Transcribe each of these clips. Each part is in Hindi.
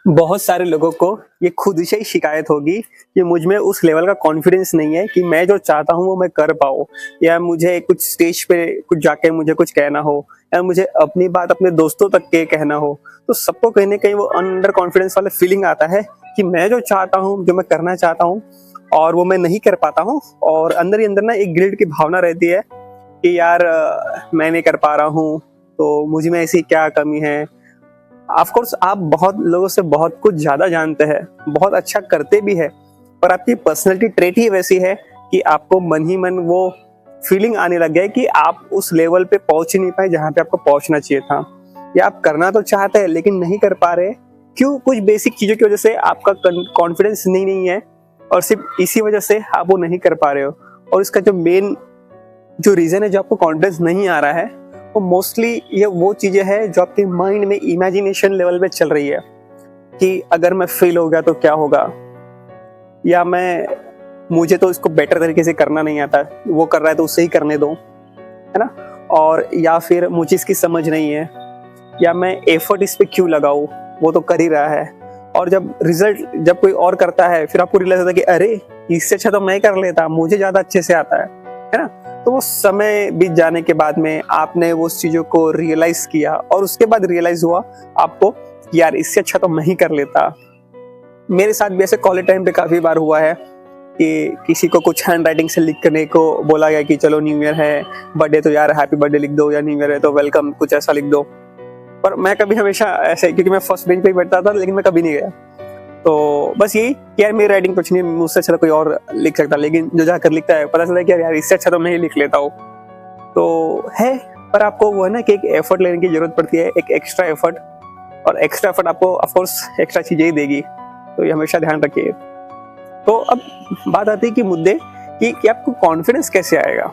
बहुत सारे लोगों को ये खुद से ही शिकायत होगी कि मुझ में उस लेवल का कॉन्फिडेंस नहीं है कि मैं जो चाहता हूँ वो मैं कर पाऊँ, या मुझे कुछ स्टेज पे कुछ जाके मुझे कुछ कहना हो, या मुझे अपनी बात अपने दोस्तों तक के कहना हो। तो सबको कहीं ना कहीं वो अंडर कॉन्फिडेंस वाला फीलिंग आता है कि मैं जो चाहता हूँ, जो मैं करना चाहता हूँ, और वो मैं नहीं कर पाता हूँ। और अंदर ही अंदर ना एक गिल्ट की भावना रहती है कि यार मैं नहीं कर पा रहा हूँ, तो मुझ में ऐसी क्या कमी है। ऑफ कोर्स आप बहुत लोगों से बहुत कुछ ज्यादा जानते हैं, बहुत अच्छा करते भी है, पर आपकी पर्सनैलिटी ट्रेट ही वैसी है कि आपको मन ही मन वो फीलिंग आने लग गया है कि आप उस लेवल पे पहुंच ही नहीं पाए जहां पे आपको पहुंचना चाहिए था, या आप करना तो चाहते हैं लेकिन नहीं कर पा रहे। क्यों? कुछ बेसिक चीजों की वजह से आपका कॉन्फिडेंस नहीं है, और सिर्फ इसी वजह से आप वो नहीं कर पा रहे हो। और इसका जो मेन जो रीजन है, जो आपको कॉन्फिडेंस नहीं आ रहा है, वो मोस्टली ये वो चीजें हैं जो आपके माइंड में इमेजिनेशन लेवल पे चल रही है कि अगर मैं फेल हो गया तो क्या होगा, या मुझे तो इसको बेटर तरीके से करना नहीं आता, वो कर रहा है तो उससे ही करने दो, है ना। और या फिर मुझे इसकी समझ नहीं है, या मैं एफर्ट इस पे क्यों लगाऊं, वो तो कर ही रहा है। और जब रिजल्ट जब कोई और करता है, फिर आपको रियलाइज होता है कि अरे इससे अच्छा तो मैं कर लेता, मुझे ज्यादा अच्छे से आता है ना। तो वो समय बीत जाने के बाद में आपने वो चीजों को रियलाइज किया, और उसके बाद रियलाइज हुआ आपको कि यार इससे अच्छा तो मैं ही कर लेता। मेरे साथ भी ऐसे कॉलेज टाइम पे काफी बार हुआ है कि किसी को कुछ हैंड राइटिंग से लिखने को बोला गया कि चलो न्यू ईयर है, बर्थडे तो यार हैप्पी बर्थडे लिख दो, या न्यू ईयर है तो वेलकम, कुछ ऐसा लिख दो। पर मैं कभी हमेशा ऐसे, क्योंकि मैं फर्स्ट बेंच पे ही बैठता था, लेकिन मैं कभी नहीं गया। तो बस यही कि यार मेरी राइटिंग कुछ नहीं, मुझसे अच्छा कोई और लिख सकता, लेकिन जो जाकर लिखता है पता चला कि यार इससे अच्छा तो मैं ही लिख लेता हूँ। तो है, पर आपको वो है ना कि एक एफर्ट लेने की जरूरत पड़ती है, एक एक्स्ट्रा एफर्ट, और एक्स्ट्रा एफर्ट आपको ऑफकोर्स एक्स्ट्रा चीजें ही देगी, तो ये हमेशा ध्यान रखिए। तो अब बात आती है कि मुद्दे कि आपको कॉन्फिडेंस कैसे आएगा।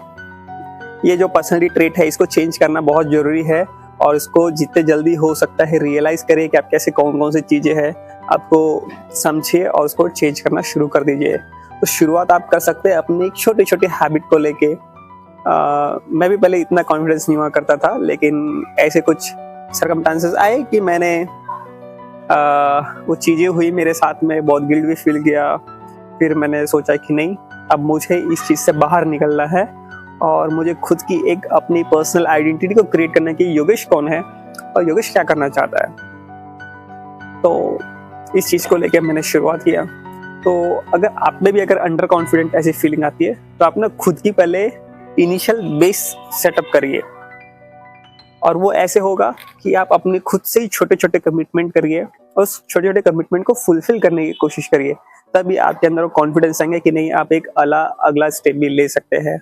ये जो पर्सनैलिटी ट्रेट है, इसको चेंज करना बहुत जरूरी है, और इसको जितने जल्दी हो सकता है रियलाइज करिए कि आप कैसे कौन कौन सी चीजें हैं, आपको समझिए और उसको चेंज करना शुरू कर दीजिए। तो शुरुआत आप कर सकते हैं अपनी एक छोटी छोटी हैबिट को लेके। मैं भी पहले इतना कॉन्फिडेंस नहीं हुआ करता था, लेकिन ऐसे कुछ सर्कमस्टांसेस आए कि मैंने वो चीजें हुई मेरे साथ में, बहुत गिल्ट भी फील किया। फिर मैंने सोचा कि नहीं, अब मुझे इस चीज से बाहर निकलना है, और मुझे खुद की एक अपनी पर्सनल आइडेंटिटी को क्रिएट करने की योगेश कौन है और योगेश क्या करना चाहता है। तो इस चीज को लेकर मैंने शुरुआत किया। तो अगर आप में भी अगर अंडर कॉन्फिडेंट ऐसी फीलिंग आती है, तो आप ना खुद की पहले इनिशियल बेस सेटअप करिए, और वो ऐसे होगा कि आप अपने खुद से ही छोटे छोटे कमिटमेंट करिए, और उस छोटे छोटे कमिटमेंट को फुलफिल करने की कोशिश करिए। तभी आपके अंदर कॉन्फिडेंस आएंगे कि नहीं, आप एक अगला स्टेप भी ले सकते हैं।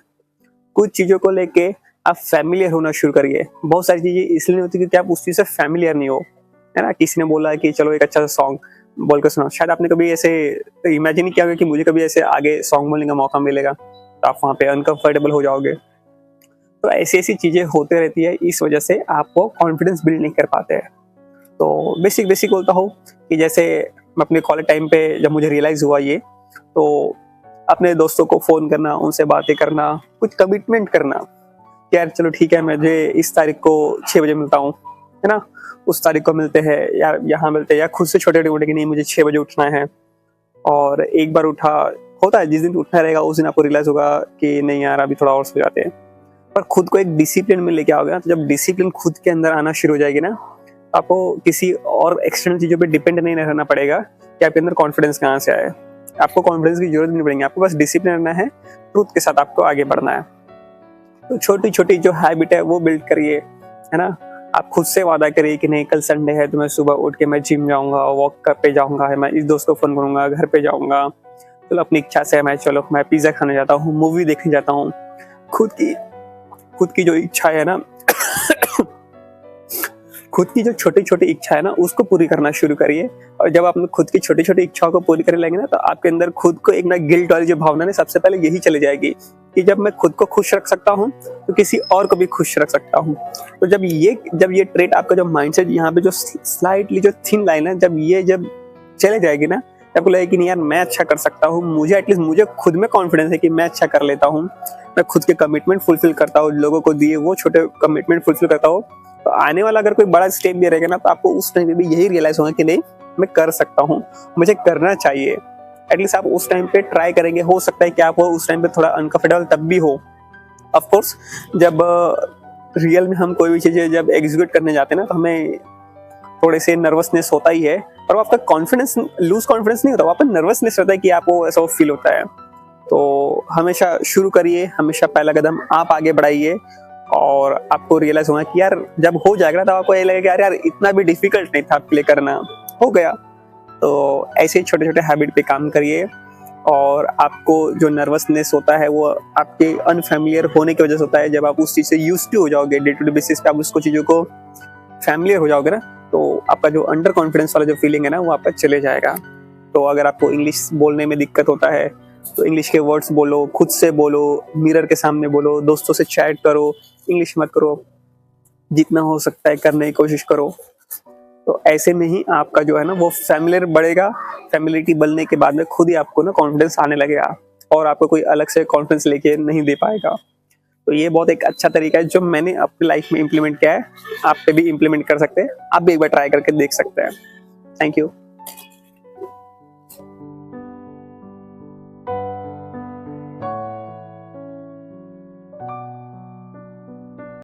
कुछ चीजों को लेके आप फैमिलियर होना शुरू करिए। बहुत सारी चीजें इसलिए नहीं होती क्योंकि आप उस चीज से फैमिलियर नहीं हो, है ना। किसी ने बोला कि चलो एक अच्छा सा सॉन्ग बोल कर सुनाओ, शायद आपने कभी ऐसे इमेजिन नहीं किया होगा कि मुझे कभी ऐसे आगे सॉन्ग बोलने का मौका मिलेगा, तो आप वहाँ पे अनकंफर्टेबल हो जाओगे। तो ऐसी ऐसी चीजें होते रहती है, इस वजह से आप वो कॉन्फिडेंस बिल्ड नहीं कर पाते हैं। तो बेसिक बोलता हूँ कि जैसे मैं अपने कॉलेज टाइम पे जब मुझे रियलाइज हुआ ये, तो अपने दोस्तों को फोन करना, उनसे बातें करना, कुछ कमिटमेंट करना कि यार चलो ठीक है, मुझे इस तारीख को 6 बजे मिलता हूँ, है ना, उस तारीख को मिलते हैं, यार यहाँ मिलते हैं, या खुद से छोटे छोटे कि नहीं मुझे 6 बजे उठना है। और एक बार उठा होता है, जिस दिन उठना रहेगा उस दिन आपको रियलाइज होगा कि नहीं यार अभी थोड़ा और सो जाते हैं। पर खुद को एक डिसिप्लिन में लेके आओगे ना, तो जब डिसिप्लिन खुद के अंदर आना शुरू हो जाएगी ना, आपको किसी और एक्सटर्नल चीजों पे डिपेंड नहीं रहना पड़ेगा कि आपके अंदर कॉन्फिडेंस कहाँ से आए। आपको कॉन्फिडेंस की जरूरत नहीं पड़ेगी, आपको बस डिसिप्लिन रहना है, ट्रूथ के साथ आपको आगे बढ़ना है। तो छोटी छोटी जो हैबिट है वो बिल्ड करिए, है ना। आप खुद से वादा करिए कि नहीं कल संडे है तो मैं सुबह उठ के मैं जिम जाऊंगा, वॉक कर पे जाऊंगा, मैं इस दोस्त को फोन करूंगा, घर पे जाऊंगा, चलो अपनी इच्छा से मैं पिज्जा खाने जाता हूँ, मूवी देखने जाता हूँ। खुद की जो इच्छा है ना खुद की जो छोटी छोटी इच्छा है ना, उसको पूरी करना शुरू करिए। और जब आप खुद की छोटी छोटी इच्छाओं को पूरी करने लगेंगे ना, तो आपके अंदर खुद को एक ना गिल्ट वाली जो भावना है, सबसे पहले यही चली जाएगी कि जब मैं खुद को खुश रख सकता हूँ तो किसी और को भी खुश रख सकता हूँ। तो जब ये ट्रेट आपका जो माइंडसेट यहाँ पे जो स्लाइटली जो थिन लाइन है, जब चले जाएगी ना, आपको लगेगा कि नहीं यार मैं अच्छा कर सकता हूँ, मुझे एटलीस्ट मुझे खुद में कॉन्फिडेंस है कि मैं अच्छा कर लेता हूँ, मैं खुद के कमिटमेंट फुलफिल करता हूँ, लोगों को दिए वो छोटे कमिटमेंट फुलफिल करता हूँ। तो आने वाला अगर कोई बड़ा स्टेप भी रहेगा ना, तो आपको उस टाइम पे भी यही रियलाइज होगा कि नहीं मैं कर सकता हूँ, मुझे करना चाहिए। एटलीस्ट आप उस टाइम पे ट्राई करेंगे, हो सकता है कि आप उस टाइम पे थोड़ा अनकंफर्टेबल तब भी हो। ऑफ कोर्स जब रियल में हम कोई भी चीज़ें जब एग्जीक्यूट करने जाते हैं ना, तो हमें थोड़े से नर्वसनेस होता ही है, और वो आपका कॉन्फिडेंस, लूज कॉन्फिडेंस नहीं होता, वो आपका नर्वसनेस रहता है कि आपको ऐसा फील होता है। तो हमेशा शुरू करिए, हमेशा पहला कदम आप आगे बढ़ाइए, और आपको रियलाइज होगा कि यार जब हो जाएगा तो आपको ये लगेगा यार इतना भी डिफिकल्ट नहीं था आपके लिए करना, हो गया। तो ऐसे छोटे छोटे हैबिट पे काम करिए, और आपको जो नर्वसनेस होता है वो आपके अनफैमिलियर होने की वजह से होता है। जब आप उस चीज़ से यूज्ड टू हो जाओगे, डे टू डे बेसिस पे आप उसको चीज़ों को फैमिलियर हो जाओगे ना, तो आपका जो अंडर कॉन्फिडेंस वाला जो फीलिंग है ना, वो आपका चले जाएगा। तो अगर आपको इंग्लिश बोलने में दिक्कत होता है तो इंग्लिश के वर्ड्स बोलो, खुद से बोलो, मिरर के सामने बोलो, दोस्तों से चैट करो, इंग्लिश मत करो, जितना हो सकता है करने की कोशिश करो। तो ऐसे में ही आपका जो है ना वो फैमिलियर बढ़ेगा। फैमिलिटी बनने के बाद में खुद ही आपको ना कॉन्फिडेंस आने लगेगा, और आपको कोई अलग से कॉन्फिडेंस लेके नहीं दे पाएगा। तो ये बहुत एक अच्छा तरीका है जो मैंने अपनी लाइफ में इम्प्लीमेंट किया है, आप पे भी इम्प्लीमेंट कर सकते हैं, आप भी एक बार ट्राई करके देख सकते हैं। Thank you.